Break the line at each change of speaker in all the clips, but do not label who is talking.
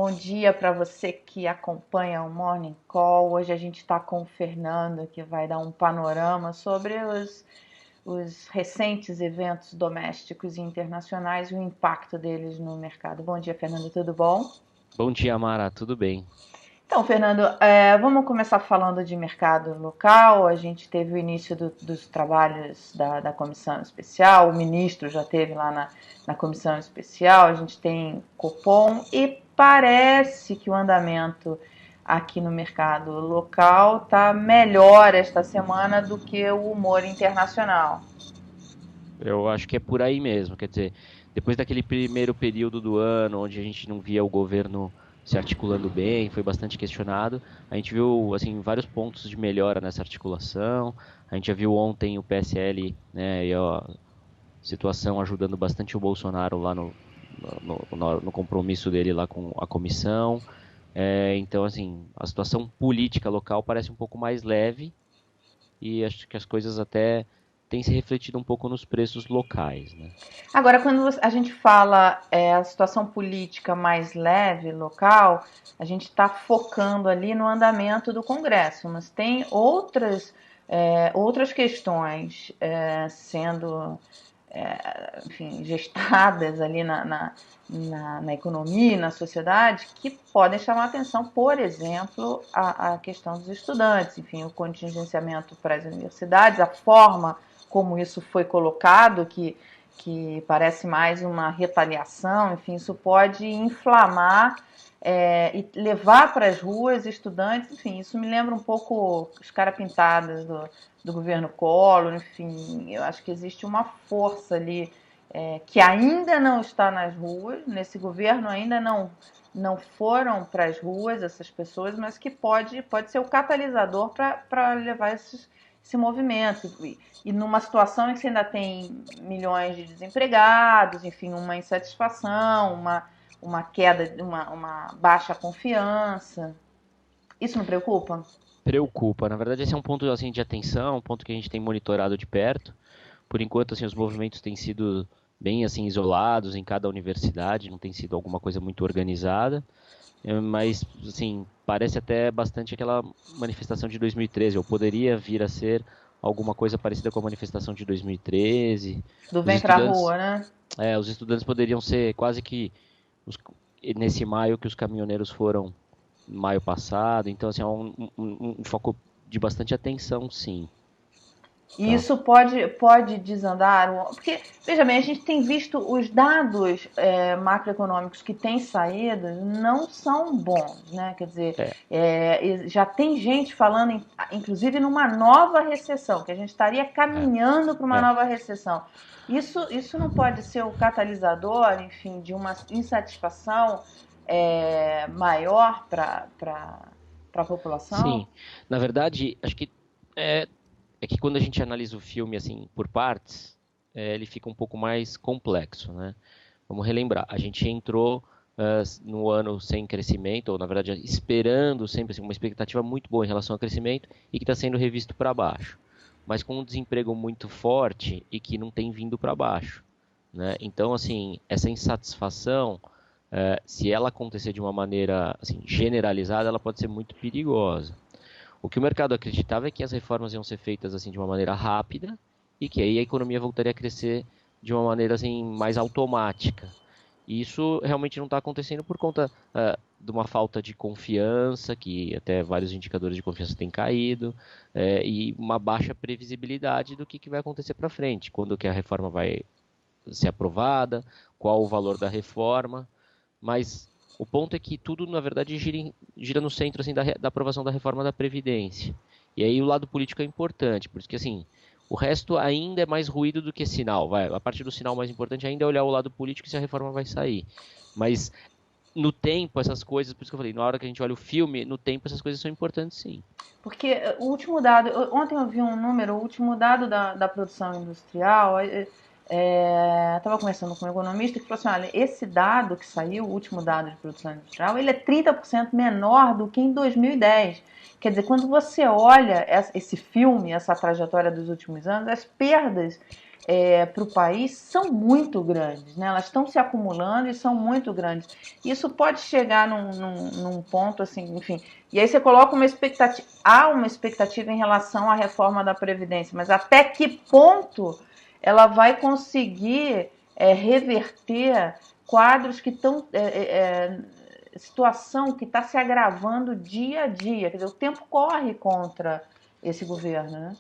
Bom dia para você que acompanha o Morning Call. Hoje a gente está com o Fernando, que vai dar um panorama sobre os recentes eventos domésticos e internacionais e o impacto deles no mercado. Bom dia, Fernando, tudo bom?
Bom dia, Mara. Tudo bem?
Então, Fernando, vamos começar falando de mercado local. A gente teve o início dos trabalhos da comissão especial, o ministro já teve lá na comissão especial, a gente tem Copom e parece que o andamento aqui no mercado local está melhor esta semana do que o humor internacional.
Eu acho que é por aí mesmo. Quer dizer, depois daquele primeiro período do ano, onde a gente não via o governo se articulando bem, foi bastante questionado. A gente viu, assim, vários pontos de melhora nessa articulação. A gente já viu ontem o PSL, né, e a situação ajudando bastante o Bolsonaro lá no compromisso dele lá com a comissão. Então, assim, a situação política local parece um pouco mais leve e acho que as coisas até têm se refletido um pouco nos preços locais, né?
Agora, quando a gente fala a situação política mais leve, local, a gente está focando ali no andamento do Congresso, mas tem outras questões sendo enfim, gestadas ali na economia e na sociedade que podem chamar a atenção, por exemplo, a questão dos estudantes, enfim, o contingenciamento para as universidades, a forma como isso foi colocado, que parece mais uma retaliação, enfim, isso pode inflamar e levar para as ruas estudantes, enfim, isso me lembra um pouco os caras pintadas do governo Collor, enfim, eu acho que existe uma força ali que ainda não está nas ruas, nesse governo ainda não foram para as ruas essas pessoas, mas que pode ser o catalisador para levar esse movimento. E numa situação em que você ainda tem milhões de desempregados, enfim, uma insatisfação, uma queda, uma baixa confiança. Isso não preocupa?
Preocupa. Na verdade, esse é um ponto assim de atenção, um ponto que a gente tem monitorado de perto. Por enquanto, assim, os movimentos têm sido bem assim isolados em cada universidade, não tem sido alguma coisa muito organizada. Mas assim, parece até bastante aquela manifestação de 2013, ou poderia vir a ser alguma coisa parecida com a manifestação de 2013.
Do
Os
vem pra
estudantes,
rua, né?
os estudantes poderiam ser quase que os- nesse maio que os caminhoneiros foram maio passado. Então, assim, é um foco de bastante atenção, sim.
E
Tá?
isso pode desandar, porque, veja bem, a gente tem visto os dados macroeconômicos que têm saído não são bons, né? Quer dizer,
É,
já tem gente falando, inclusive, numa nova recessão, que a gente estaria
é,
caminhando para uma
é.
nova recessão. Isso não pode ser o catalisador, enfim, de uma insatisfação maior para a população?
Sim, na verdade, acho que é, é que quando a gente analisa o filme assim por partes, ele fica um pouco mais complexo, né? Vamos relembrar, a gente entrou no ano sem crescimento, ou na verdade esperando sempre assim, uma expectativa muito boa em relação ao crescimento e que está sendo revisto para baixo, mas com um desemprego muito forte e que não tem vindo para baixo, né? Então, assim, essa insatisfação, se ela acontecer de uma maneira assim, generalizada, ela pode ser muito perigosa. O que o mercado acreditava é que as reformas iam ser feitas assim de uma maneira rápida e que aí a economia voltaria a crescer de uma maneira assim mais automática. E isso realmente não está acontecendo por conta de uma falta de confiança, que até vários indicadores de confiança têm caído, e uma baixa previsibilidade do que vai acontecer para frente, quando que a reforma vai ser aprovada, qual o valor da reforma. Mas o ponto é que tudo, na verdade, gira no centro assim, da aprovação da reforma da Previdência. E aí o lado político é importante, porque assim, o resto ainda é mais ruído do que sinal. Vai, a parte do sinal mais importante ainda é olhar o lado político e se a reforma vai sair. Mas no tempo, essas coisas, por isso que eu falei, na hora que a gente olha o filme, no tempo essas coisas são importantes sim.
Porque o último dado, ontem eu vi um número, o último dado da produção industrial, estava conversando com um economista que falou assim, olha, esse dado que saiu, o último dado de produção industrial, ele é 30% menor do que em 2010. Quer dizer, quando você olha esse filme, essa trajetória dos últimos anos, as perdas para o país são muito grandes, né? Elas estão se acumulando e são muito grandes. Isso pode chegar num ponto assim, enfim. E aí você coloca uma expectativa, há uma expectativa em relação à reforma da Previdência, mas até que ponto ela vai conseguir reverter quadros que estão. Situação que está se agravando dia a dia. Quer dizer, o tempo corre contra esse governo, né?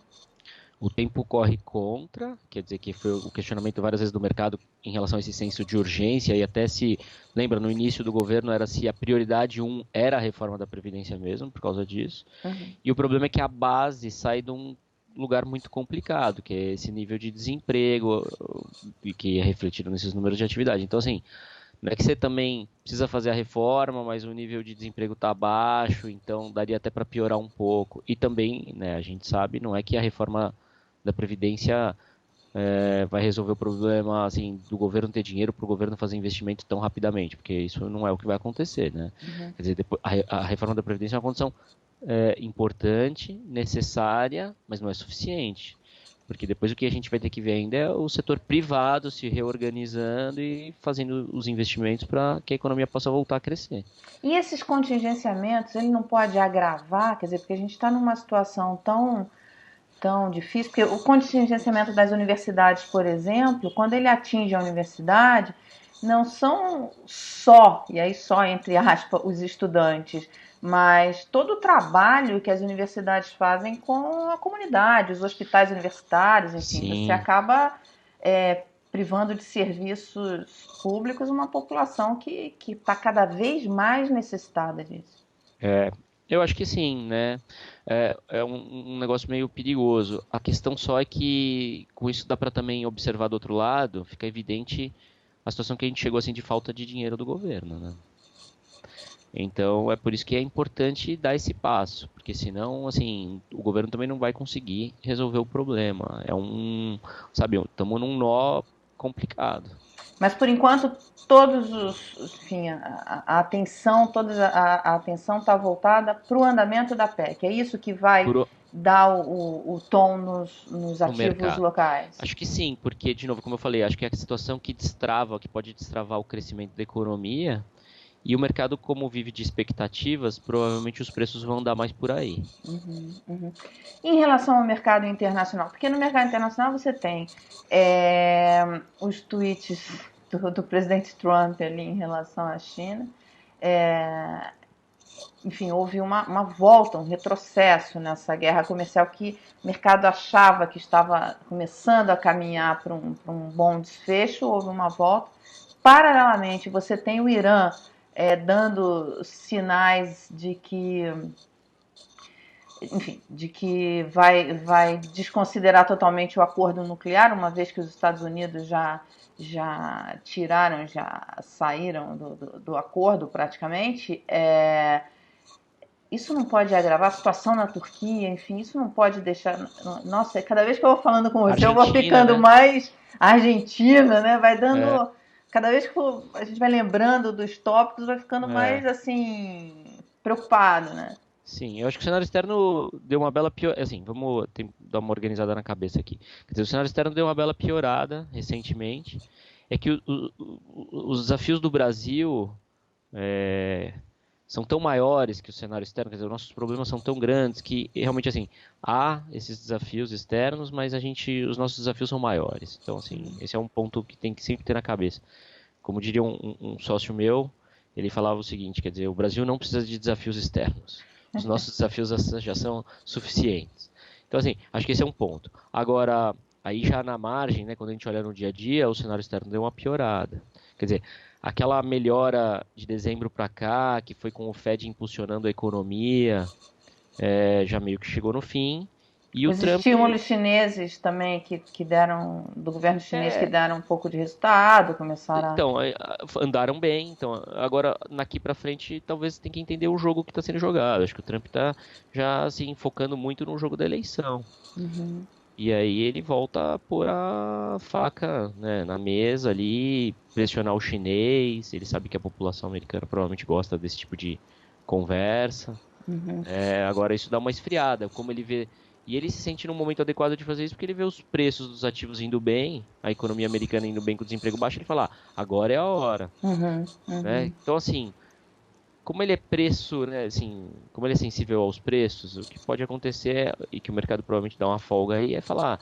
O tempo corre contra, quer dizer que foi o questionamento várias vezes do mercado em relação a esse senso de urgência e até se, lembra, no início do governo era se a prioridade um era a reforma da Previdência mesmo, por causa disso.
Uhum.
E o problema é que a base sai de um lugar muito complicado, que é esse nível de desemprego, e que é refletido nesses números de atividade. Então, assim, não é que você também precisa fazer a reforma, mas o nível de desemprego está baixo, então daria até para piorar um pouco. E também, né, a gente sabe, não é que a reforma da Previdência vai resolver o problema assim, do governo ter dinheiro para o governo fazer investimento tão rapidamente, porque isso não é o que vai acontecer. Né?
Uhum.
Quer dizer, depois, a reforma da Previdência é uma condição importante, necessária, mas não é suficiente. Porque depois o que a gente vai ter que ver ainda é o setor privado se reorganizando e fazendo os investimentos para que a economia possa voltar a crescer.
E esses contingenciamentos, ele não pode agravar, quer dizer, porque a gente está numa situação tão difícil, porque o contingenciamento das universidades, por exemplo, quando ele atinge a universidade, não são só, e aí só entre aspas, os estudantes, mas todo o trabalho que as universidades fazem com a comunidade, os hospitais universitários, enfim, você
Sim.
acaba privando de serviços públicos uma população que está cada vez mais necessitada disso.
Eu acho que sim, né? É um negócio meio perigoso. A questão só é que com isso dá para também observar do outro lado, fica evidente a situação que a gente chegou assim de falta de dinheiro do governo, né? Então é por isso que é importante dar esse passo, porque senão, assim, o governo também não vai conseguir resolver o problema. Sabe, estamos num nó complicado.
Mas por enquanto todos enfim, a atenção, a atenção está voltada para o andamento da PEC. É isso que vai
Por,
dar o tom nos
no
ativos
mercado.
locais.
Acho que sim, porque, de novo, como eu falei, acho que é a situação que destrava, que pode destravar o crescimento da economia, e o mercado, como vive de expectativas, provavelmente os preços vão andar mais por aí.
Uhum, uhum. Em relação ao mercado internacional, porque no mercado internacional você tem os tweets do presidente Trump ali em relação à China. É, enfim, houve uma volta, um retrocesso nessa guerra comercial que o mercado achava que estava começando a caminhar para um bom desfecho, houve uma volta. Paralelamente, você tem o Irã dando sinais de que, enfim, de que vai desconsiderar totalmente o acordo nuclear, uma vez que os Estados Unidos já tiraram, já saíram do acordo praticamente. Isso não pode agravar a situação na Turquia, enfim, isso não pode deixar. Nossa, cada vez que eu vou falando com você, eu vou
Argentina,
ficando
né?
mais Argentina, né? Vai
É,
dando. Cada vez que a gente vai lembrando dos tópicos, vai ficando
é,
mais assim, preocupado, né?
sim, eu acho que o cenário externo deu uma bela pior, assim, dar uma organizada na cabeça aqui. Quer dizer, o cenário externo deu uma bela piorada recentemente. É que os desafios do Brasil é, são tão maiores que o cenário externo, quer dizer, os nossos problemas são tão grandes que realmente assim, há esses desafios externos, mas os nossos desafios são maiores. Então, assim, esse é um ponto que tem que sempre ter na cabeça. Como diria um sócio meu, ele falava o seguinte, quer dizer, o Brasil não precisa de desafios externos. Os nossos desafios já são suficientes. Então, assim, acho que esse é um ponto. Agora, aí já na margem, né, quando a gente olha no dia a dia, o cenário externo deu uma piorada. Quer dizer, aquela melhora de dezembro para cá, que foi com o Fed impulsionando a economia, já meio que chegou no fim. E o
Os
Trump,
estímulos chineses também que deram, do governo chinês, que
é,
deram um pouco de resultado, começaram a.
então, andaram bem. Então, agora, daqui para frente, talvez tenha que entender o jogo que está sendo jogado. Acho que o Trump está já assim, focando muito no jogo da eleição.
Uhum.
E aí ele volta a pôr a faca, né, na mesa ali, pressionar o chinês. Ele sabe que a população americana provavelmente gosta desse tipo de conversa.
Uhum.
Agora isso dá uma esfriada. Como ele vê. E ele se sente no momento adequado de fazer isso porque ele vê os preços dos ativos indo bem, a economia americana indo bem com o desemprego baixo, ele fala, agora é a hora,
Uhum,
né?
uhum.
Então, assim, como ele é preço, né, assim, como ele é sensível aos preços, o que pode acontecer e que o mercado provavelmente dá uma folga aí é falar,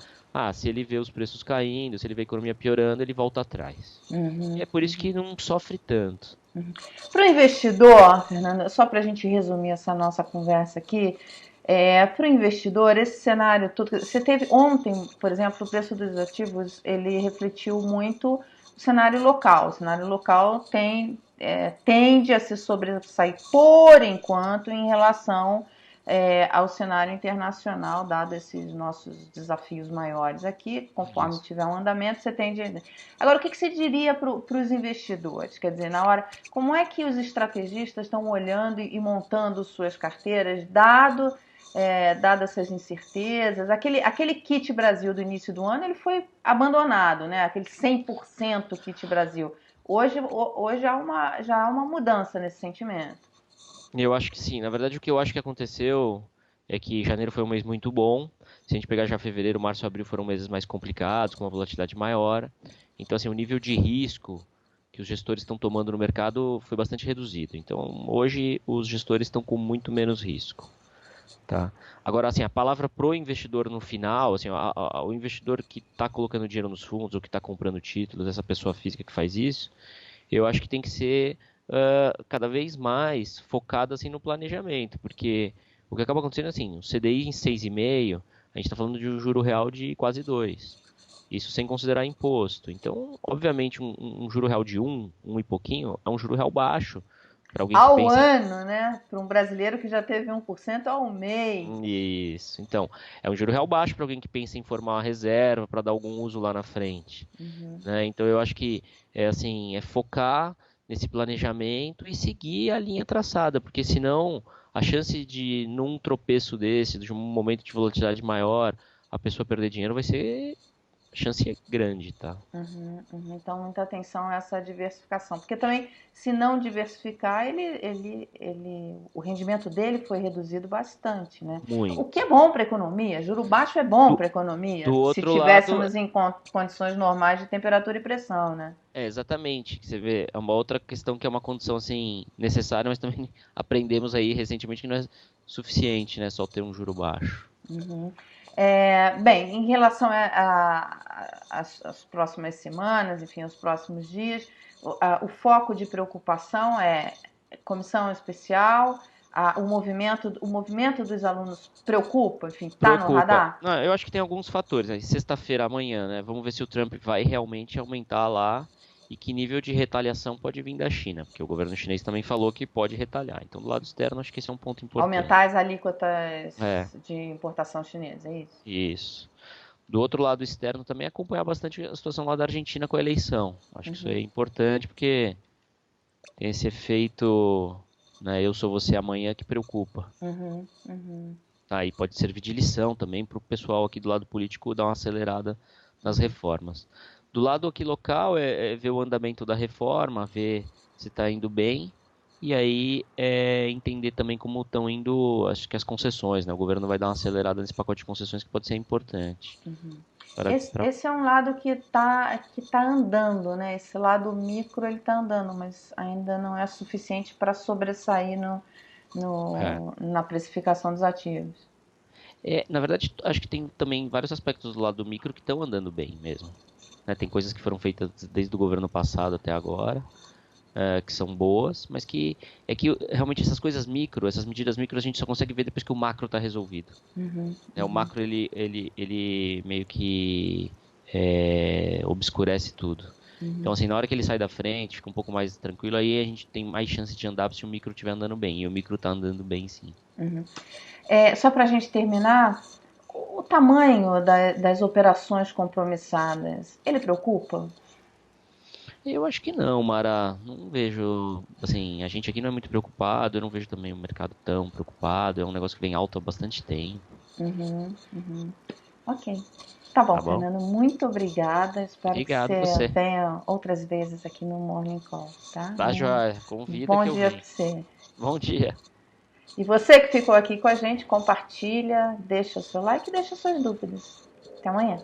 se ele vê os preços caindo, se ele vê a economia piorando, ele volta atrás. E
Uhum.
é por isso que não sofre tanto.
Para o investidor, Fernanda, só para a gente resumir essa nossa conversa aqui, para o investidor, esse cenário todo. Você teve ontem, por exemplo, o preço dos ativos ele refletiu muito o cenário local. O cenário local tende a se sobressair por enquanto em relação ao cenário internacional, dado esses nossos desafios maiores aqui. Conforme
Isso.
tiver um andamento, você tende. Agora, o que você diria para os investidores? Quer dizer, na hora, como é que os estrategistas estão olhando e montando suas carteiras, dadas essas incertezas? Aquele kit Brasil do início do ano, ele foi abandonado, né? Aquele 100% kit Brasil. Hoje já há uma mudança nesse sentimento.
Eu acho que sim. Na verdade, o que eu acho que aconteceu é que janeiro foi um mês muito bom. Se a gente pegar já fevereiro, março e abril foram meses mais complicados, com uma volatilidade maior. Então, assim, o nível de risco que os gestores estão tomando no mercado foi bastante reduzido. Então, hoje os gestores estão com muito menos risco. Tá. Agora, assim, a palavra pro investidor no final, assim, o investidor que está colocando dinheiro nos fundos ou que está comprando títulos, essa pessoa física que faz isso, eu acho que tem que ser cada vez mais focado assim no planejamento, porque o que acaba acontecendo é assim, o CDI em 6,5, a gente está falando de um juro real de quase 2. Isso sem considerar imposto. Então, obviamente, um juro real de um e pouquinho é um juro real baixo para alguém que
Ao
pensa em
ano, né? Para um brasileiro que já teve 1% ao mês.
isso. Então, é um juro real baixo para alguém que pensa em formar uma reserva para dar algum uso lá na frente,
Uhum.
né? Então, eu acho que é assim, é focar nesse planejamento e seguir a linha traçada, porque senão a chance de num tropeço desse, de um momento de volatilidade maior, a pessoa perder dinheiro vai ser a chance é grande, tá?
Uhum, uhum. Então, muita atenção a essa diversificação. Porque também, se não diversificar, o rendimento dele foi reduzido bastante, né? O que é
Muito.
bom para a economia. Juro baixo é bom
Do,
para a
do
economia, se
outro lado,
tivéssemos em condições normais de temperatura e pressão, né?
exatamente. Você vê, é uma outra questão que é uma condição assim necessária, mas também aprendemos aí recentemente que não é suficiente, né? Só ter um juro baixo.
Uhum. Bem, em relação às próximas semanas, enfim, aos próximos dias, o foco de preocupação é comissão especial, o movimento dos alunos preocupa, enfim, está no
Preocupa.
radar?
Não, eu acho que tem alguns fatores, né? Sexta-feira, amanhã, né? Vamos ver se o Trump vai realmente aumentar lá e que nível de retaliação pode vir da China, porque o governo chinês também falou que pode retalhar. Então, do lado externo, acho que esse é um ponto importante.
Aumentar as alíquotas
É,
de importação chinesa, é isso?
isso. Do outro lado externo, também acompanhar bastante a situação lá da Argentina com a eleição. Acho que isso é
Uhum,
importante porque tem esse efeito, né? Eu sou você amanhã que preocupa.
uhum, uhum,
Tá, e pode servir de lição também para o pessoal aqui do lado político dar uma acelerada nas reformas. Do lado aqui local é ver o andamento da reforma, ver se está indo bem e aí entender também como estão indo, acho que as concessões, né? O governo vai dar uma acelerada nesse pacote de concessões que pode ser importante.
uhum.
Para,
Esse, esse é um lado que tá andando, né? Esse lado micro ele está andando, mas ainda não é suficiente para sobressair
é.
na precificação dos ativos.
Na verdade, acho que tem também vários aspectos do lado do micro que estão andando bem mesmo. Né? Tem coisas que foram feitas desde o governo passado até agora, que são boas, mas que realmente essas coisas micro, essas medidas micro, a gente só consegue ver depois que o macro está resolvido.
Uhum,
O
uhum,
macro ele meio que obscurece tudo. Então,
uhum.
assim, na hora que ele sai da frente, fica um pouco mais tranquilo, aí a gente tem mais chance de andar se o micro estiver andando bem. E o micro está andando bem, sim.
Só para a gente terminar, o tamanho das operações compromissadas, ele preocupa?
Eu acho que não, Mara. Não vejo. Assim, a gente aqui não é muito preocupado. Eu não vejo também o mercado tão preocupado. É um negócio que vem alto há bastante tempo.
Uhum, uhum. Ok. Tá bom,
Tá bom?
Fernando, muito obrigada. Espero que
Obrigado
você
você.
venha outras vezes aqui no Morning Call, tá?
Tá, joia. Convida
Bom
que eu
dia para
venho.
você.
Bom dia.
E você que ficou aqui com a gente, compartilha, deixa o seu like e deixa suas dúvidas. Até amanhã.